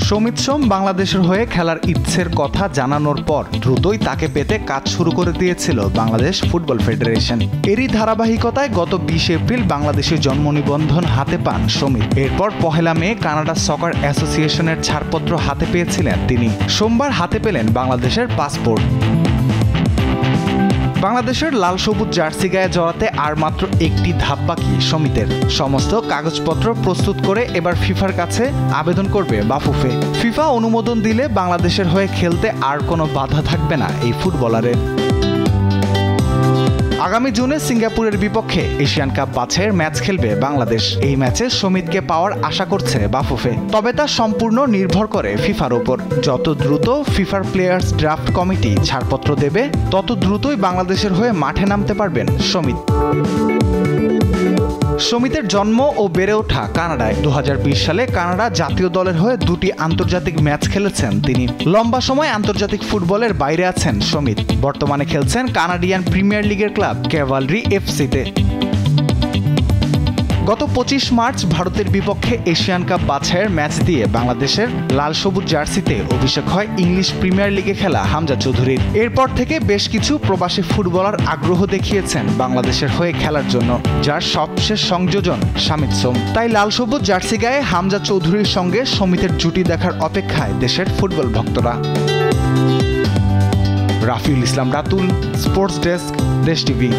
সমিত সোম বাংলাদেশের হয়ে খেলার ইচ্ছের কথা জানানোর পর দ্রুতই তাকে পেতে কাজ শুরু করে দিয়েছিল বাংলাদেশ ফুটবল ফেডারেশন। এরই ধারাবাহিকতায় গত 20 এপ্রিল বাংলাদেশের জন্ম নিবন্ধন হাতে পান সমিত। এরপর 1 মে কানাডা সকার অ্যাসোসিয়েশনের ছাড়পত্র হাতে পেয়েছিলেন তিনি। সোমবার হাতে পেলেন বাংলাদেশের পাসপোর্ট। বাংলাদেশের লাল সবুজ জার্সি গায়ে জড়াতে আর মাত্র একটি ধাপ বাকি সমিতের। সমস্ত কাগজপত্র প্রস্তুত করে এবার ফিফার কাছে আবেদন করবে বাফুফে। ফিফা অনুমোদন দিলে বাংলাদেশের হয়ে খেলতে আর কোনো বাধা থাকবে না এই ফুটবলারের। আগামী জুনে সিঙ্গাপুরের বিপক্ষে এশিয়ান কাপ বাছাইয়ের ম্যাচ খেলবে বাংলাদেশ। এই ম্যাচে সমিতকে পাওয়ার আশা করছে বাফুফে, তবে তা সম্পূর্ণ নির্ভর করে ফিফার উপর। যত দ্রুত ফিফার প্লেয়ার্স ড্রাফট কমিটি ছাড়পত্র দেবে তত দ্রুতই বাংলাদেশের হয়ে মাঠে নামতে পারবেন সমিত। সমিতের জন্ম ও বেড়ে ওঠা কানাডায়। 2020 সালে কানাডা জাতীয় দলের হয়ে 2টি আন্তর্জাতিক ম্যাচ খেলেছেন তিনি। লম্বা সময় আন্তর্জাতিক ফুটবলের বাইরে আছেন সমিত। বর্তমানে খেলছেন কানাডিয়ান প্রিমিয়ার লিগের ক্লাব ক্যাভালরি এফসিতে। গত 25 মার্চ ভারতের বিপক্ষে এশিয়ান কাপ বাছাইয়ের ম্যাচ দিয়ে বাংলাদেশের লাল সবুজ জার্সিতে অভিষেক হয় ইংলিশ প্রিমিয়ার লিগে খেলা হামজা চৌধুরীর। এরপর থেকে বেশ কিছু প্রবাসী ফুটবলার আগ্রহ দেখিয়েছেন বাংলাদেশের হয়ে খেলার জন্য, যার সবশেষ সংযোজন সমিত সোম। তাই লাল সবুজ জার্সি গায়ে হামজা চৌধুরীর সঙ্গে সমিতের জুটি দেখার অপেক্ষায় দেশের ফুটবল ভক্তরা। রাফিউল ইসলাম রাতুল, স্পোর্টস ডেস্ক, দেশ টিভি।